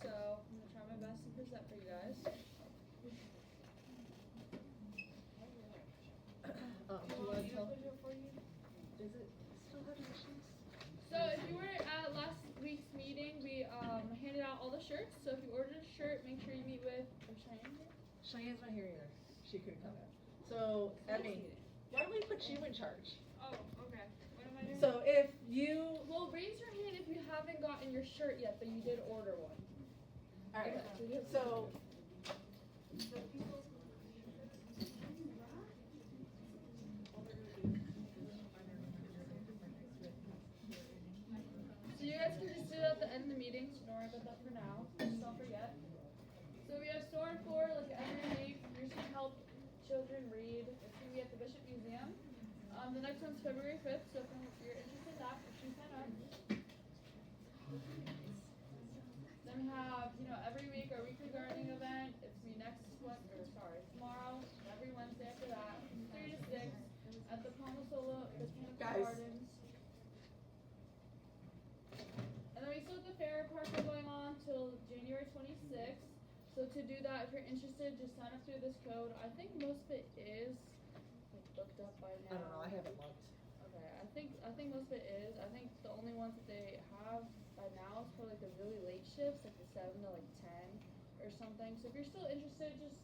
so I'm gonna try my best to present for you guys. Do you want to tell? Does it still have your sheets? So if you were at last week's meeting, we handed out all the shirts. So if you ordered a shirt, make sure you meet with Cheyenne. Cheyenne's not here either. She couldn't come in. So, Emmy, why don't we put you in charge? Oh, okay. What am I doing? So if you, Well, raise your hand if you haven't gotten your shirt yet, but you did order one. alright, Okay. so, So you guys can just do it at the end of the meeting, so don't worry about that for now. Just don't forget. So we have Store and Four, like every week. You're just gonna help children read. It's gonna be at the Bishop Museum. The next one's February 5th, so if you're interested in that, you should sign up. Then we have, every week our weekly gardening event. It's gonna be tomorrow, every Wednesday after that, 3 to 6, at the Pomosolo Botanical Guys. Gardens. And then we still have the fair park going on till January 26th. So to do that, if you're interested, just sign up through this code. I think most of it is booked up by now. I don't know, I haven't looked. Okay, I think most of it is. I think the only ones that they have by now is probably the really late shifts, like the 7 to 10 or something. So if you're still interested, just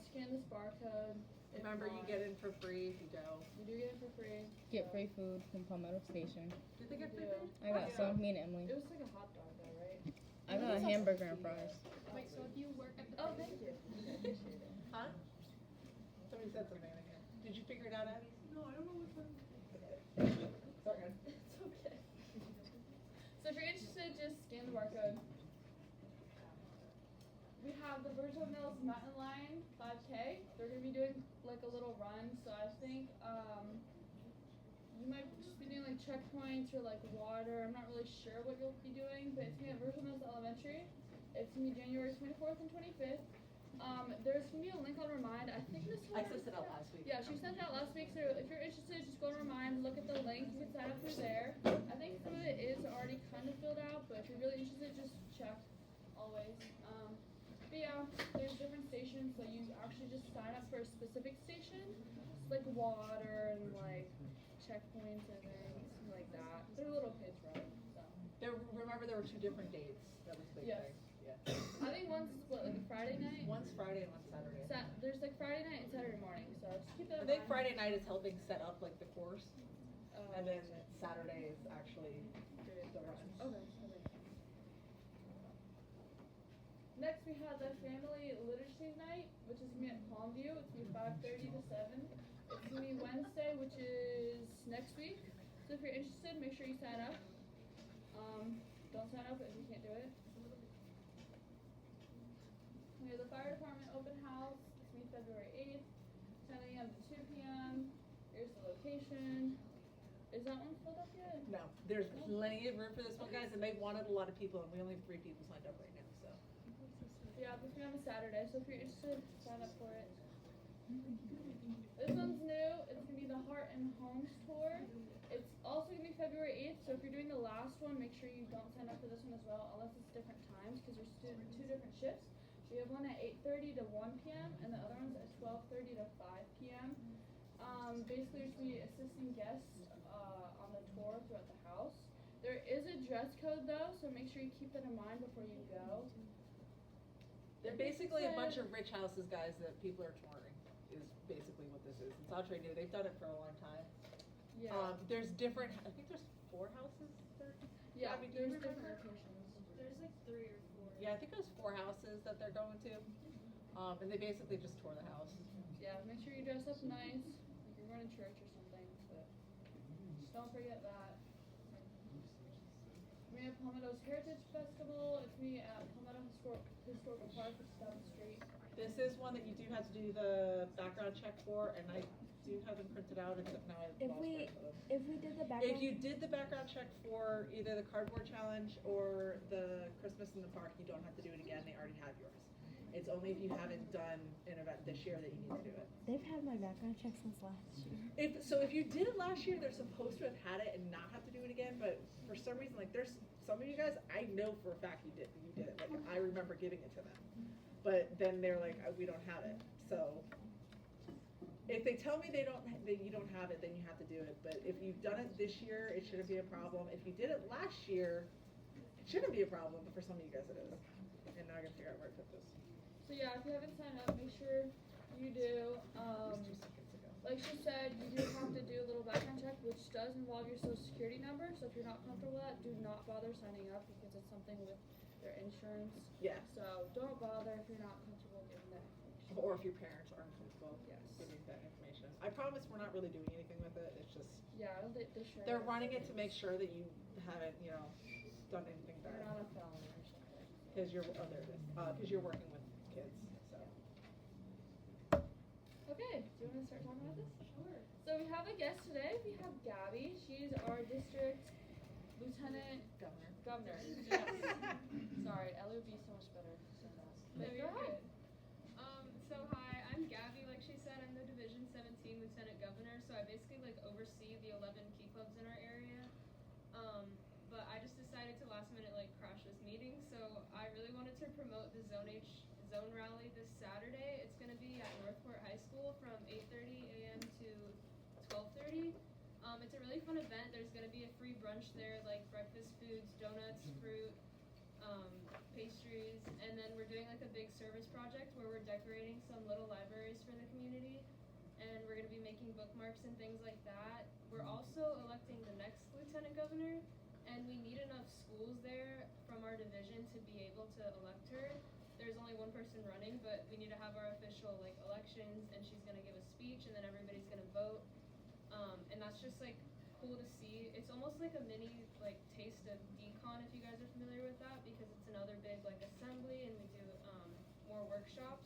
scan this barcode. If Remember, you not, get in for free if you go. You do get it for free. Get so- free food from Palmetto Station. Did they get You free do. food? I got some, me and Emily. It was like a hot dog though, right? I got a hamburger and fries. Wait, so if you work at the Oh, thank you. Huh? Somebody said something in here. Did you figure it out, Abby? No, I don't know which one. It's all good. It's okay. So if you're interested, just scan the barcode. We have the Virgil Mills Mountain Lion 5K. They're gonna be doing like a little run, so I think you might just be doing like checkpoints or like water. I'm not really sure what you'll be doing, but it's gonna be at Virgil Mills Elementary. It's gonna be January 24th and 25th. There's gonna be a link on Remind. I think this one. I sent it out last week. Yeah, she sent it out last week, so if you're interested, just go to Remind, look at the link, you can sign up through there. I think some of it is already kind of filled out, but if you're really interested, just check, always. But yeah, there's different stations, so you actually just sign up for a specific station, it's like water and like checkpoints and things like that. They're little kids, right? So. Remember there were 2 different dates. That was the big Yes. thing. Yeah. I think one's what, like a Friday night? One's Friday and one's Saturday. There's like Friday night and Saturday morning, so just keep that I in think mind. Friday night is helping set up like the course, and then Okay. Saturday is actually the run. Okay. Next we have the Family Literacy Night, which is gonna be at Palmview. It's gonna be 5:30 to 7. It's gonna be Wednesday, which is next week. So if you're interested, make sure you sign up. Don't sign up if you can't do it. We have the fire department open house. It's gonna be February 8th, 10 a.m. to 2 p.m. Here's the location. Is that one filled up yet? No, there's plenty of room for this one, guys, and they wanted a lot of people, and we only have 3 people signed up right now, so. Yeah, it's gonna be on a Saturday, so if you're interested, sign up for it. This one's new. It's gonna be the Heart and Homes tour. It's also gonna be February 8th, so if you're doing the last one, make sure you don't sign up for this one as well, unless it's different times, because there's 2 different shifts. We have one at 8:30 to 1 p.m. and the other one's at 12:30 to 5 p.m. Basically, you're gonna be assisting guests on the tour throughout the house. There is a dress code though, so make sure you keep that in mind before you go. They're basically a bunch of rich houses, guys, that people are touring, is basically what this is. It's Entre New, they've done it for a long time. Yeah. There's different, I think there's 4 houses there. Yeah, Abby, do you there's different remember? locations. There's like 3 or 4. Yeah, I think it was 4 houses that they're going to. And they basically just tour the house. Yeah, make sure you dress up nice, like you're going to church or something, but just don't forget that. We have Palmetto's Heritage Festival. It's me at Palmetto Historical Park, it's down the street. This is one that you do have to do the background check for, and I do have them printed out, except now I've lost my photo. If we did the background. If you did the background check for either the cardboard challenge or the Christmas in the park, you don't have to do it again, they already have yours. It's only if you haven't done an event this year that you need to do it. They've had my background check since last year. If you did it last year, they're supposed to have had it and not have to do it again, but for some reason, like, there's some of you guys, I know for a fact you did it, like, I remember giving it to them. But then they're like, we don't have it, so. If they tell me that you don't have it, then you have to do it, but if you've done it this year, it shouldn't be a problem. If you did it last year, it shouldn't be a problem, but for some of you guys it is. And now I gotta figure out where I put this. So yeah, if you haven't signed up, make sure you do. It was 2 seconds ago. Like she said, you do have to do a little background check, which does involve your social security number. So if you're not comfortable with that, do not bother signing up because it's something with their insurance. Yeah, So don't bother if you're not comfortable giving that information. or if your parents aren't comfortable Yes. giving that information. I promise we're not really doing anything with it, it's just, Yeah, I don't think they should. they're running it to make sure that you haven't, done anything You're bad. not a felon or something. Cause you're, oh, there it is, cause you're working with kids, so. Okay, do you want to start talking about this? Sure. So we have a guest today. We have Gabby. She's our district lieutenant governor. Yes. Sorry, Ellie would be so much better saying that. No, But you're go ahead. good. So hi, I'm Gabby. Like she said, I'm the Division 17 Lieutenant Governor. So I basically oversee the 11 key clubs in our area. But I just decided to last minute crash this meeting. So I really wanted to promote the Zone H Zone Rally this Saturday. It's gonna be at Northport High School from 8:30 a.m. to 12:30. It's a really fun event. There's gonna be a free brunch there, like breakfast foods, donuts, fruit, pastries, and then we're doing a big service project where we're decorating some little libraries for the community, and we're gonna be making bookmarks and things like that. We're also electing the next lieutenant governor, and we need enough schools there from our division to be able to elect her. There's only one person running, but we need to have our official elections, and she's gonna give a speech, and then everybody's gonna vote. And that's just cool to see. It's almost like a mini taste of decon if you guys are familiar with that, because it's another big assembly, and we do more workshops.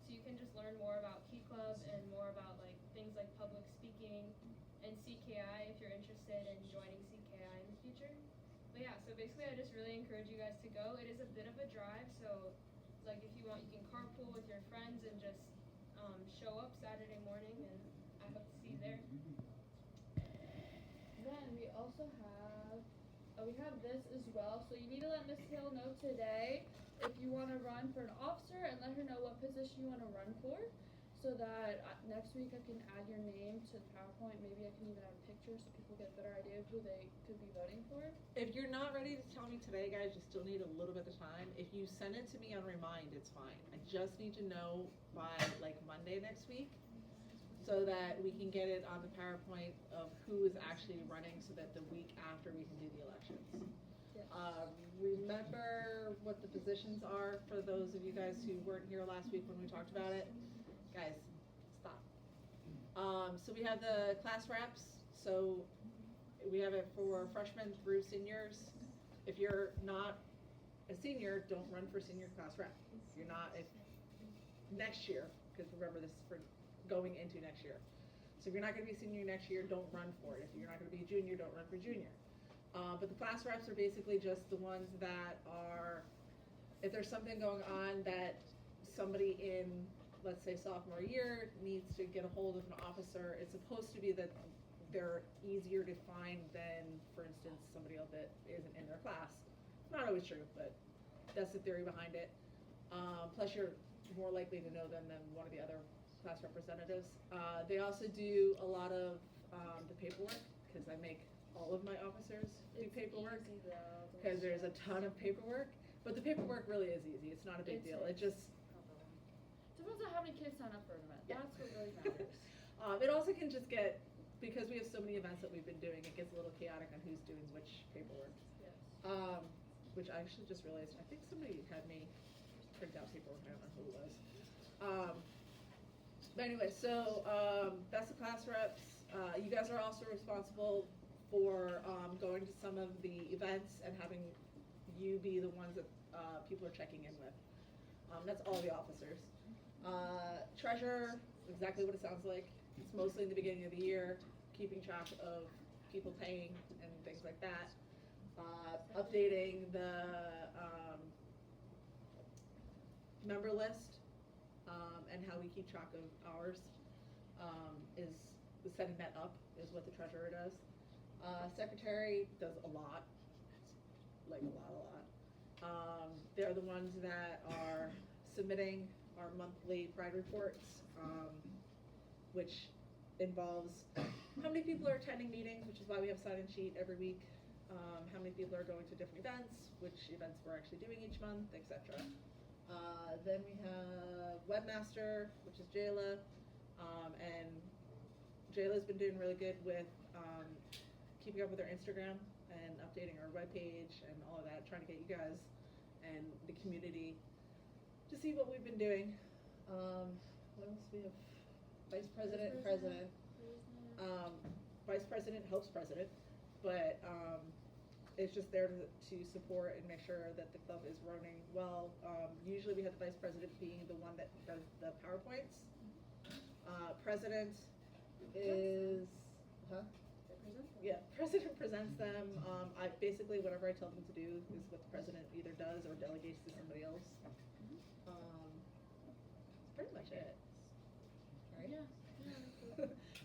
So you can just learn more about Key Club and more about things like public speaking and CKI if you're interested in joining CKI in the future. But yeah, so basically I just really encourage you guys to go. It is a bit of a drive, so if you want, you can carpool with your friends and just show up Saturday morning, and I hope to see you there. Then we also have this as well. So you need to let Miss Hill know today if you want to run for an officer, and let her know what position you want to run for, so that next week I can add your name to the PowerPoint. Maybe I can even add a picture so people get a better idea of who they could be voting for. If you're not ready to tell me today, guys, you still need a little bit of time. If you send it to me on Remind, it's fine. I just need to know by Monday next week, so that we can get it on the PowerPoint of who is actually running, so that the week after we can do the elections. Yes. Remember what the positions are for those of you guys who weren't here last week when we talked about it? Guys, stop. So we have the class reps. So we have it for freshmen through seniors. If you're not a senior, don't run for senior class rep. If you're not, next year, because remember this is for going into next year. So if you're not going to be senior next year, don't run for it. If you're not going to be a junior, don't run for junior. But the class reps are basically just the ones that are, if there's something going on that somebody in, let's say, sophomore year needs to get a hold of an officer, it's supposed to be that they're easier to find than, for instance, somebody else that isn't in their class. Not always true, but that's the theory behind it. Plus, you're more likely to know them than one of the other class representatives. They also do a lot of the paperwork, because I make all of my officers do paperwork, because there's a ton of paperwork. But the paperwork really is easy. It's not a big deal. It just depends on how many kids sign up for an event. Yeah. That's what really matters. It also can just get, because we have so many events that we've been doing, it gets a little chaotic on who's doing which paperwork. Yes. Which I actually just realized, I think somebody had me print out paperwork, I don't know who it was. But anyway, so that's the class reps. You guys are also responsible for going to some of the events and having you be the ones that people are checking in with. That's all the officers. Treasurer, exactly what it sounds like. It's mostly in the beginning of the year, keeping track of people paying and things like that. Updating the member list, and how we keep track of ours, is setting that up is what the treasurer does. Secretary does a lot, like a lot. They're the ones that are submitting our monthly pride reports, which involves how many people are attending meetings, which is why we have sign-in sheet every week, how many people are going to different events, which events we're actually doing each month, etc. Then we have webmaster, which is Jayla, and Jayla's been doing really good with keeping up with our Instagram and updating our webpage and all of that, trying to get you guys and the community to see what we've been doing. What else we have? Vice president, president. Vice president helps president, but it's just there to support and make sure that the club is running well. Usually we have the vice president being the one that does the PowerPoints. President is, yeah, president presents them. I basically, whatever I tell them to do is what the president either does or delegates to somebody else. That's pretty much it. Right? Yeah.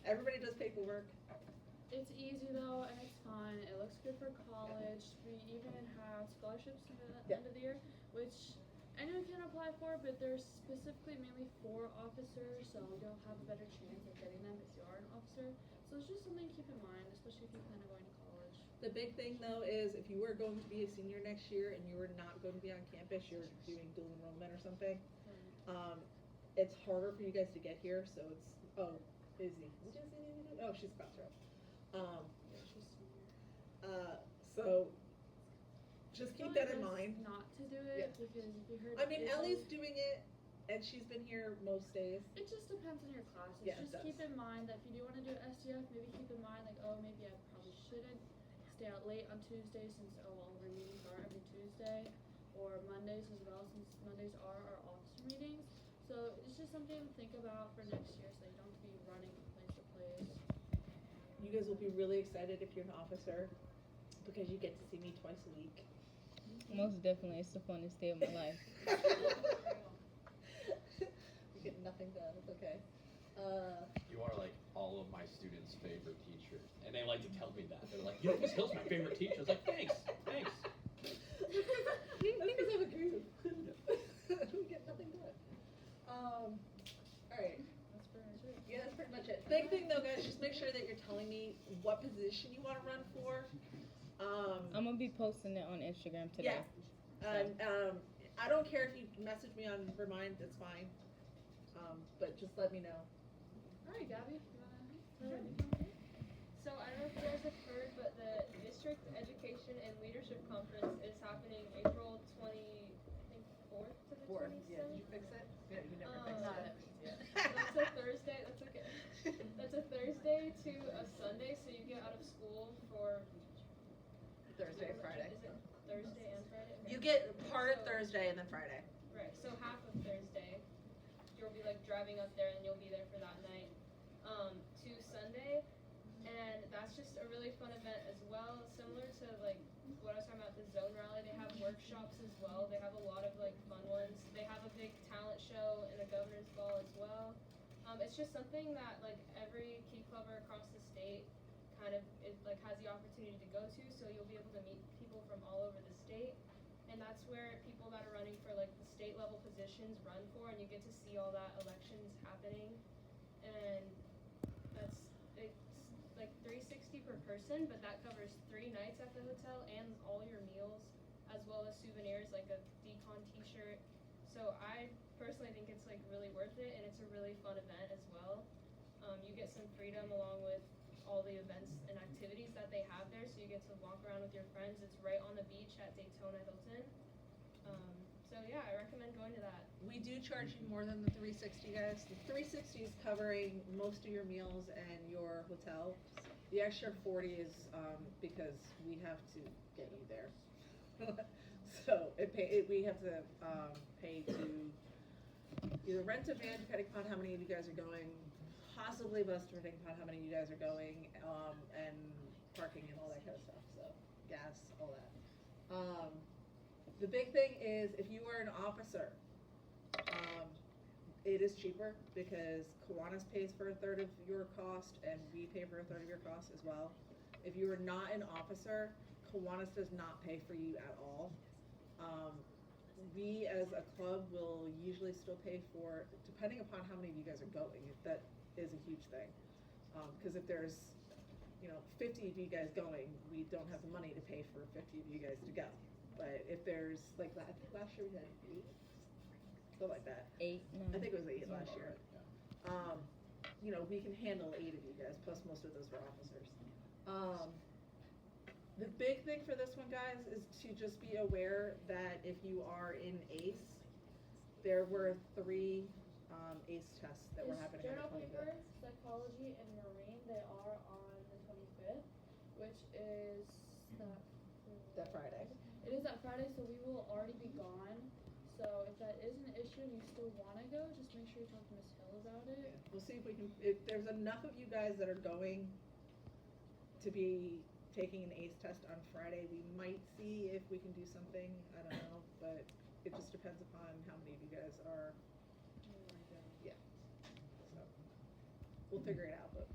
Everybody does paperwork. It's easy though, and it's fun. It looks good for college. We even have scholarships at the Yeah. end of the year, which anyone can apply for, but there's specifically mainly for officers, so you'll have a better chance of getting them if you are an officer. So it's just something to keep in mind, especially if you plan on going to college. The big thing though is if you were going to be a senior next year and you were not going to be on campus, you're doing dual enrollment or something. It's harder for you guys to get here, so it's, Izzy. What does Izzy need to do? Oh, she's about to. Yeah, she's senior. So just keep Really that in best mind. Not to do Yeah. it because if you heard. I mean, Izzy- Ellie's doing it, and she's been here most days. It just depends on your classes. Yeah, it just does. keep in mind that if you do want to do SDF, maybe keep in mind like, oh, maybe I probably shouldn't stay out late on Tuesdays since all of our meetings are every Tuesday, or Mondays as well since Mondays are our officer meetings. So it's just something to think about for next year, so you don't have to be running from place to place. You guys will be really excited if you're an officer because you get to see me twice a week. Most definitely, it's the funnest day of my life. You get nothing done. It's okay. You are like all of my students' favorite teachers, and they like to tell me that. They're like, you know, Miss Hill's my favorite teacher. I was like, thanks. That's because I'm a group. We get nothing done. All right. That's pretty much it. Yeah, that's pretty much it. Big thing though, guys, just make sure that you're telling me what position you want to run for. I'm gonna be posting it on Instagram today. Yeah. And I don't care if you message me on Remind, that's fine. But just let me know. All right, Gabby. You wanna So I don't know if you guys have heard, but the District Education and Leadership Conference is happening April 24th to the 27th. fix it? Yeah, you never fix fixed it. That's a Thursday. That's okay. That's a Thursday to a Sunday, so you get out of school for Thursday, Friday. Is it Thursday and Friday? Okay. You get part of So- Thursday and then Friday. Right. So half of Thursday, you'll be like driving up there, and you'll be there for that night. To Sunday, and that's just a really fun event as well. Similar to like what I was talking about the Zone Rally, they have workshops as well. They have a lot of like fun ones. They have a big talent show and a governor's ball as well. It's just something that like every key clubber across the state kind of like has the opportunity to go to. So you'll be able to meet people from all over the state, and that's where people that are running for like the state level positions run for, and you get to see all that elections happening. And it's like $360 per person, but that covers 3 nights at the hotel and all your meals, as well as souvenirs like a decon T-shirt. So I personally think it's like really worth it, and it's a really fun event as well. You get some freedom along with all the events and activities that they have there, so you get to walk around with your friends. It's right on the beach at Daytona Hilton. So yeah, I recommend going to that. We do charge you more than the 360, guys. The 360 is covering most of your meals and your hotel. The extra 40 is because we have to get you there. So we have to pay to either rent a van depending upon how many of you guys are going, possibly bus depending upon how many of you guys are going, and parking and all that kind of stuff. So gas, all that. The big thing is if you are an officer, it is cheaper because Kiwanis pays for a third of your cost and we pay for a third of your cost as well. If you are not an officer, Kiwanis does not pay for you at all. We as a club will usually still pay for, depending upon how many of you guys are going, that is a huge thing. Because if there's, 50 of you guys going, we don't have the money to pay for 50 of you guys to go. But if there's, like, I think last year we had 8, something like that. 8, no. I think it was 8 last year. We can handle 8 of you guys, plus most of those were officers. The big thing for this one, guys, is to just be aware that if you are in ACE, there were 3 ACE tests that were happening on Journal the 25th. paper, psychology, and marine, they are on the 25th, which is That Friday. It is that Friday, so we will already be gone. So if that is an issue and you still want to go, just make sure you talk to Miss Hill about it. We'll see if we can, if there's enough of you guys that are going to be taking an ACE test on Friday, we might see if we can do something, I don't know, but it just depends upon how many of you guys are, yeah. So, we'll figure it out, but.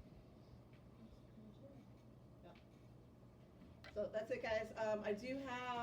Yeah. So that's it, guys. I do have